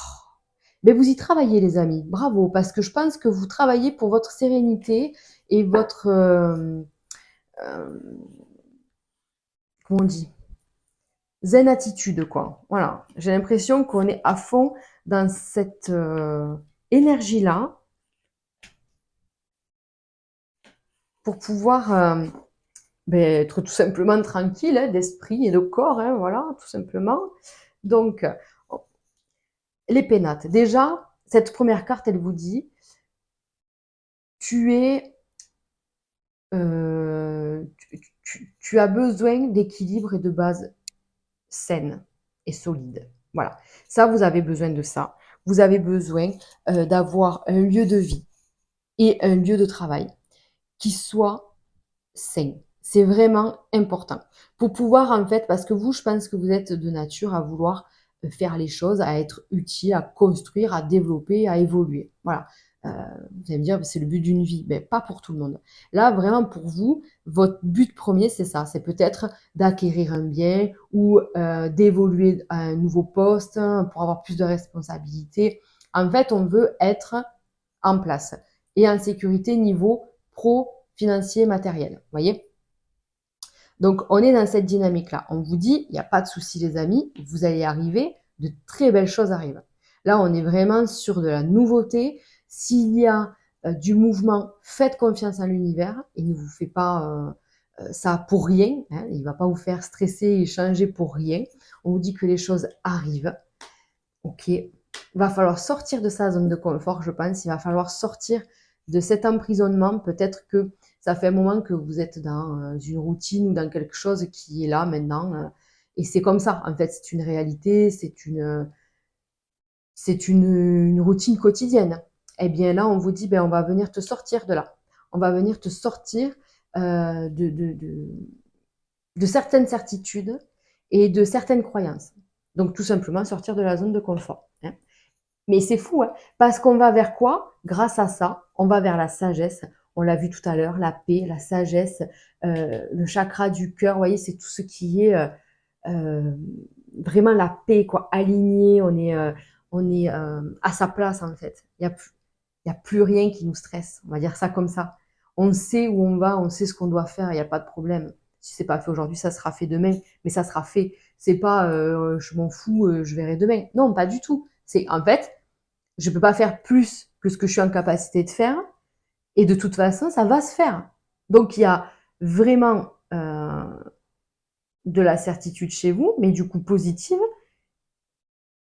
Mais vous y travaillez, les amis. Bravo, parce que je pense que vous travaillez pour votre sérénité et votre... euh, comment on dit? Zen attitude, quoi. Voilà. J'ai l'impression qu'on est à fond dans cette énergie-là pour pouvoir être tout simplement tranquille, hein, d'esprit et de corps, hein, voilà, tout simplement. Donc, les pénates. Déjà, cette première carte, elle vous dit, tu es, tu as besoin d'équilibre et de base saine et solide. Voilà. Ça, vous avez besoin de ça. Vous avez besoin d'avoir un lieu de vie et un lieu de travail qui soit sain. C'est vraiment important. Pour pouvoir, en fait, parce que vous, je pense que vous êtes de nature à vouloir faire les choses, à être utile, à construire, à développer, à évoluer. Voilà. Euh, vous allez me dire, c'est le but d'une vie. Mais pas pour tout le monde. Là, vraiment, pour vous, votre but premier, c'est ça. C'est peut-être d'acquérir un bien ou d'évoluer à un nouveau poste, hein, pour avoir plus de responsabilités. En fait, on veut être en place et en sécurité niveau pro, financier, matériel. Vous voyez? Donc, on est dans cette dynamique-là. On vous dit, il n'y a pas de souci, les amis, vous allez y arriver, de très belles choses arrivent. Là, on est vraiment sur de la nouveauté. S'il y a du mouvement, faites confiance en l'univers. Il ne vous fait pas ça pour rien, hein. Il ne va pas vous faire stresser et changer pour rien. On vous dit que les choses arrivent. Ok, il va falloir sortir de sa zone de confort, je pense. Il va falloir sortir de cet emprisonnement. Peut-être que ça fait un moment que vous êtes dans une routine ou dans quelque chose qui est là maintenant. Et c'est comme ça, en fait, c'est une réalité, une routine quotidienne. Eh bien là, on vous dit, ben, on va venir te sortir de là. On va venir te sortir de certaines certitudes et de certaines croyances. Donc tout simplement sortir de la zone de confort, hein. Mais c'est fou, hein, parce qu'on va vers quoi? Grâce à ça, on va vers la sagesse. On l'a vu tout à l'heure, la paix, la sagesse, le chakra du cœur. Vous voyez, c'est tout ce qui est euh, vraiment la paix, quoi, aligné. On est à sa place en fait. Il y a plus rien qui nous stresse. On va dire ça comme ça. On sait où on va, on sait ce qu'on doit faire. Il n'y a pas de problème. Si c'est pas fait aujourd'hui, ça sera fait demain, mais ça sera fait. C'est pas, je m'en fous, je verrai demain. Non, pas du tout. C'est en fait, je peux pas faire plus que ce que je suis en capacité de faire, et de toute façon, ça va se faire. Donc il y a vraiment de la certitude chez vous, mais du coup positive,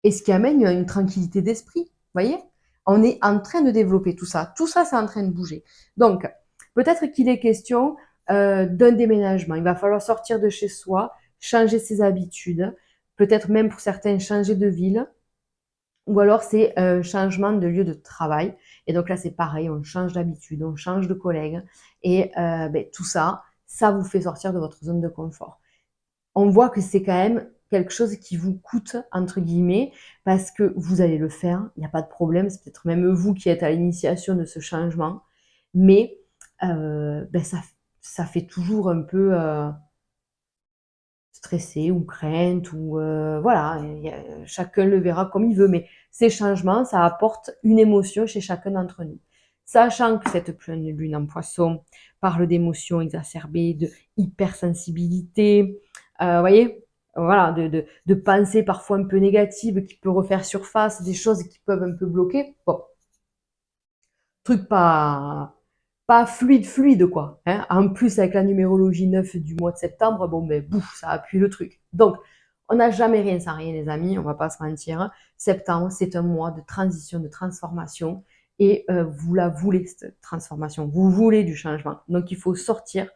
et ce qui amène une tranquillité d'esprit. Vous voyez? On est en train de développer tout ça. Tout ça, c'est en train de bouger. Donc, peut-être qu'il est question d'un déménagement. Il va falloir sortir de chez soi, changer ses habitudes, peut-être même pour certains changer de ville, ou alors c'est un changement de lieu de travail. Et donc là, c'est pareil, on change d'habitude, on change de collègue, et tout ça, ça vous fait sortir de votre zone de confort. On voit que c'est quand même quelque chose qui vous coûte, entre guillemets, parce que vous allez le faire, il n'y a pas de problème, c'est peut-être même vous qui êtes à l'initiation de ce changement, mais ça fait toujours un peu stressé ou crainte, ou voilà, chacun le verra comme il veut, mais ces changements, ça apporte une émotion chez chacun d'entre nous. Sachant que cette pleine lune en poisson parle d'émotions exacerbées, de hypersensibilité, voyez, voilà, de pensées parfois un peu négatives qui peuvent refaire surface, des choses qui peuvent un peu bloquer. Bon, truc pas fluide quoi. Hein. En plus, avec la numérologie 9 du mois de septembre, bon ben bouf, ça appuie le truc. Donc, on n'a jamais rien sans rien, les amis, on va pas se mentir. Septembre, c'est un mois de transition, de transformation, et vous la voulez, cette transformation. Vous voulez du changement. Donc, il faut sortir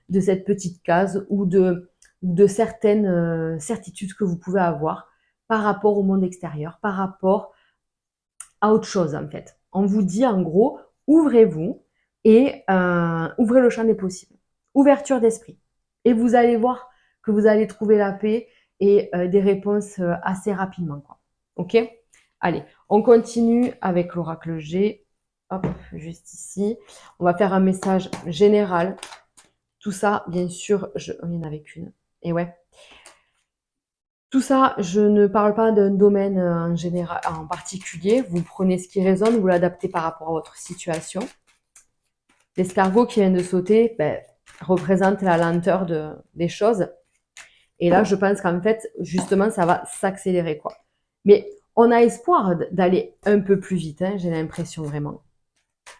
de cette petite case ou de certaines certitudes que vous pouvez avoir par rapport au monde extérieur, par rapport à autre chose en fait. On vous dit en gros, ouvrez-vous et ouvrez le champ des possibles. Ouverture d'esprit. Et vous allez voir que vous allez trouver la paix et des réponses assez rapidement, quoi. Ok? Allez, on continue avec l'oracle G. Hop, juste ici. On va faire un message général. Tout ça, bien sûr, il n'y en avait qu'une. Et ouais. Tout ça, je ne parle pas d'un domaine en général, en particulier. Vous prenez ce qui résonne, vous l'adaptez par rapport à votre situation. L'escargot qui vient de sauter représente la lenteur des choses. Et là, je pense qu'en fait, justement, ça va s'accélérer, quoi. Mais on a espoir d'aller un peu plus vite, hein, j'ai l'impression vraiment.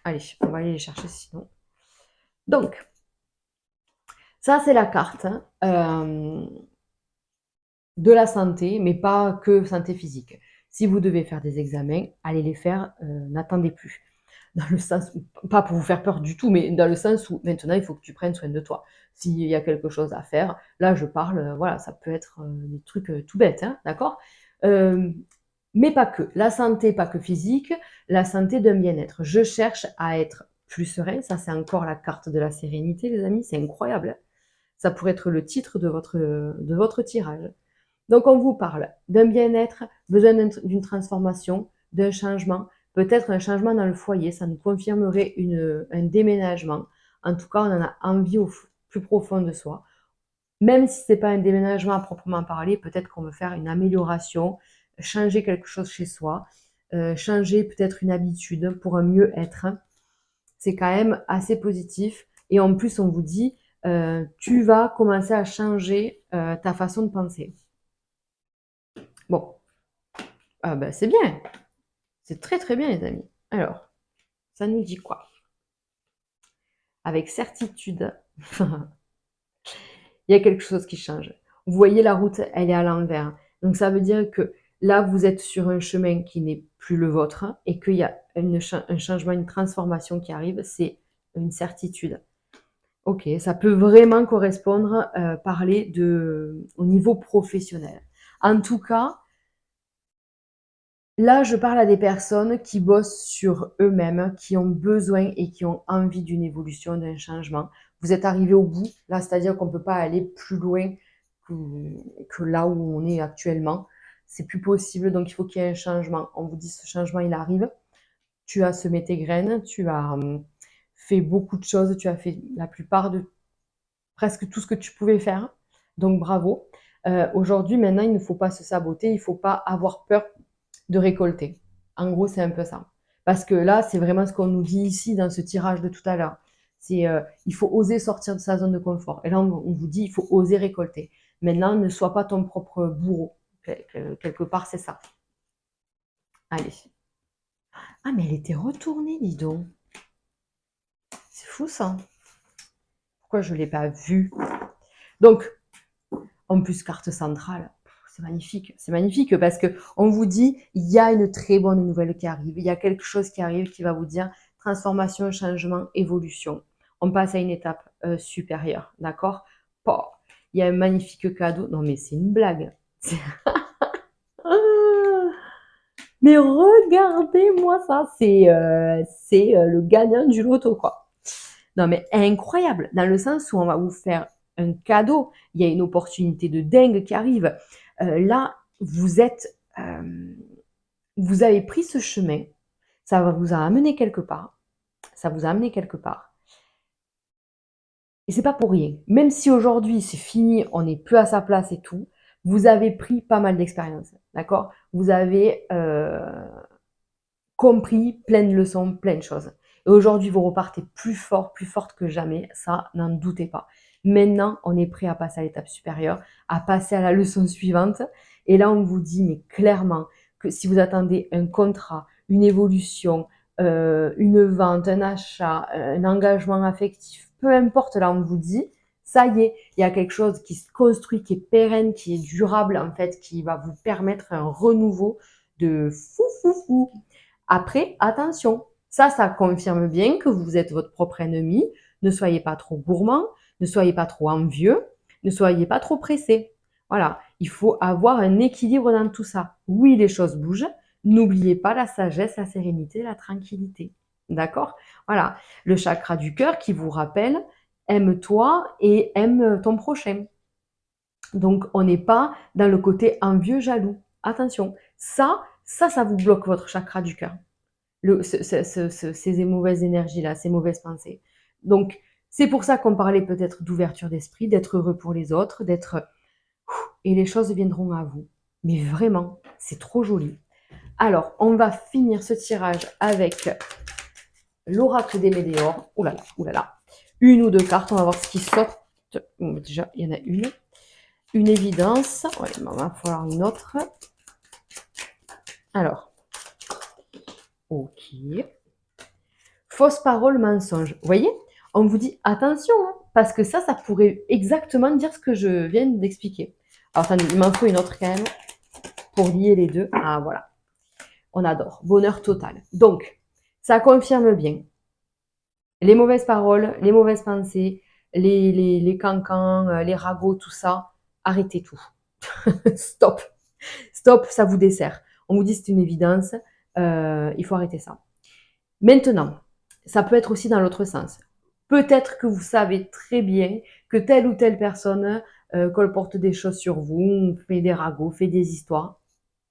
Allez, on va aller les chercher sinon. Donc, ça, c'est la carte de la santé, mais pas que santé physique. Si vous devez faire des examens, allez les faire, n'attendez plus. Dans le sens, pas pour vous faire peur du tout, mais dans le sens où maintenant il faut que tu prennes soin de toi. S'il y a quelque chose à faire, là je parle, voilà, ça peut être des trucs tout bêtes, hein, d'accord. Mais pas que. La santé, pas que physique, la santé d'un bien-être. Je cherche à être plus serein, ça c'est encore la carte de la sérénité, les amis, c'est incroyable. Hein. Ça pourrait être le titre de votre tirage. Donc on vous parle d'un bien-être, besoin d'une transformation, d'un changement, peut-être un changement dans le foyer, ça nous confirmerait un déménagement. En tout cas, on en a envie au plus profond de soi. Même si ce n'est pas un déménagement à proprement parler, peut-être qu'on veut faire une amélioration, changer quelque chose chez soi, changer peut-être une habitude pour un mieux-être. C'est quand même assez positif. Et en plus, on vous dit, tu vas commencer à changer ta façon de penser. Bon, c'est bien. C'est très très bien, les amis. Alors, ça nous dit quoi? Avec certitude, il y a quelque chose qui change. Vous voyez, la route, elle est à l'envers. Donc, ça veut dire que là, vous êtes sur un chemin qui n'est plus le vôtre et qu'il y a un changement, une transformation qui arrive. C'est une certitude. Ok, ça peut vraiment correspondre, parler au niveau professionnel. En tout cas, là, je parle à des personnes qui bossent sur eux-mêmes, qui ont besoin et qui ont envie d'une évolution, d'un changement. Vous êtes arrivé au bout, là, c'est-à-dire qu'on ne peut pas aller plus loin que là où on est actuellement. C'est plus possible, donc il faut qu'il y ait un changement. On vous dit, ce changement, il arrive. Tu as semé tes graines, tu as fait beaucoup de choses, tu as fait la plupart de presque tout ce que tu pouvais faire. Donc bravo. Aujourd'hui, maintenant, il ne faut pas se saboter, il ne faut pas avoir peur de récolter. En gros, c'est un peu ça. Parce que là, c'est vraiment ce qu'on nous dit ici dans ce tirage de tout à l'heure. C'est il faut oser sortir de sa zone de confort. Et là, on vous dit il faut oser récolter. Maintenant, ne sois pas ton propre bourreau. Quelque part, c'est ça. Allez. Ah, mais elle était retournée, dis donc. C'est fou ça. Pourquoi je ne l'ai pas vue? Donc, En plus, carte centrale, c'est magnifique parce que on vous dit, il y a une très bonne nouvelle qui arrive, il y a quelque chose qui arrive qui va vous dire transformation, changement, évolution. On passe à une étape supérieure, d'accord? Oh, il y a un magnifique cadeau. Non mais c'est une blague. Mais regardez-moi ça, c'est le gagnant du loto, quoi. Non, mais incroyable, dans le sens où on va vous faire un cadeau, il y a une opportunité de dingue qui arrive. Là, vous avez pris ce chemin, ça vous a amené quelque part, ça vous a amené quelque part. Et c'est pas pour rien. Même si aujourd'hui c'est fini, on n'est plus à sa place et tout, vous avez pris pas mal d'expérience, d'accord? Vous avez compris plein de leçons, plein de choses. Et aujourd'hui, vous repartez plus fort, plus forte que jamais. Ça, n'en doutez pas. Maintenant, on est prêt à passer à l'étape supérieure, à passer à la leçon suivante. Et là, on vous dit, mais clairement, que si vous attendez un contrat, une évolution, une vente, un achat, un engagement affectif, peu importe, là, on vous dit, ça y est, il y a quelque chose qui se construit, qui est pérenne, qui est durable, en fait, qui va vous permettre un renouveau de fou, fou, fou. Après, attention, ça confirme bien que vous êtes votre propre ennemi. Ne soyez pas trop gourmand, ne soyez pas trop envieux, ne soyez pas trop pressé. Voilà, il faut avoir un équilibre dans tout ça. Oui, les choses bougent. N'oubliez pas la sagesse, la sérénité, la tranquillité. D'accord? Voilà, le chakra du cœur qui vous rappelle aime-toi et aime ton prochain. Donc, on n'est pas dans le côté envieux, jaloux. Attention, ça vous bloque votre chakra du cœur. Ces mauvaises énergies-là, ces mauvaises pensées. Donc, c'est pour ça qu'on parlait peut-être d'ouverture d'esprit, d'être heureux pour les autres, d'être... Et les choses viendront à vous. Mais vraiment, c'est trop joli. Alors, on va finir ce tirage avec l'oracle des météores. Ouh là là, ouh là là. Une ou deux cartes, on va voir ce qui sort. Déjà, il y en a une. Une évidence. Ouais, il va falloir une autre. Alors, ok. Fausse parole, mensonge. Vous voyez? On vous dit attention, hein, parce que ça pourrait exactement dire ce que je viens d'expliquer. Alors, attendez, il m'en faut une autre quand même pour lier les deux. Ah, voilà. On adore. Bonheur total. Donc, ça confirme bien les mauvaises paroles, les mauvaises pensées, les cancans, les ragots, tout ça. Arrêtez tout. Stop. Stop, ça vous dessert. On vous dit c'est une évidence. Il faut arrêter ça. Maintenant, ça peut être aussi dans l'autre sens. Peut-être que vous savez très bien que telle ou telle personne colporte des choses sur vous, fait des ragots, fait des histoires.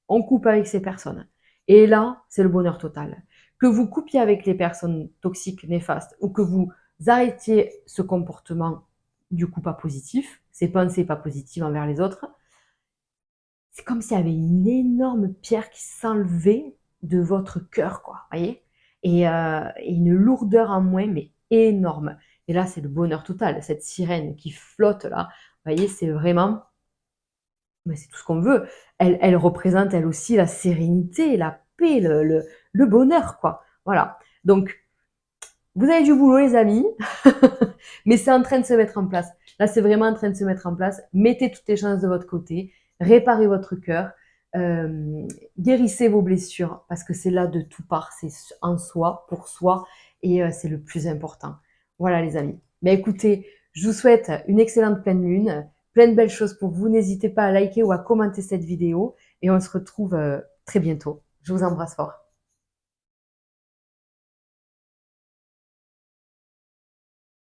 On coupe avec ces personnes. Et là, c'est le bonheur total. Que vous coupiez avec les personnes toxiques, néfastes, ou que vous arrêtiez ce comportement du coup pas positif, ces pensées pas positives envers les autres, c'est comme s'il y avait une énorme pierre qui s'enlevait de votre cœur, quoi, voyez? Et une lourdeur en moins, mais énorme. Et là, c'est le bonheur total. Cette sirène qui flotte là, vous voyez, c'est vraiment, mais c'est tout ce qu'on veut. Elle représente elle aussi la sérénité, la paix, le bonheur, quoi. Voilà. Donc, vous avez du boulot, les amis, mais c'est en train de se mettre en place. Là, c'est vraiment en train de se mettre en place. Mettez toutes les chances de votre côté, réparez votre cœur, guérissez vos blessures, parce que c'est là de tout part, c'est en soi, pour soi, et c'est le plus important. Voilà, les amis. Mais écoutez, je vous souhaite une excellente pleine lune, plein de belles choses pour vous. N'hésitez pas à liker ou à commenter cette vidéo, et on se retrouve très bientôt. Je vous embrasse fort.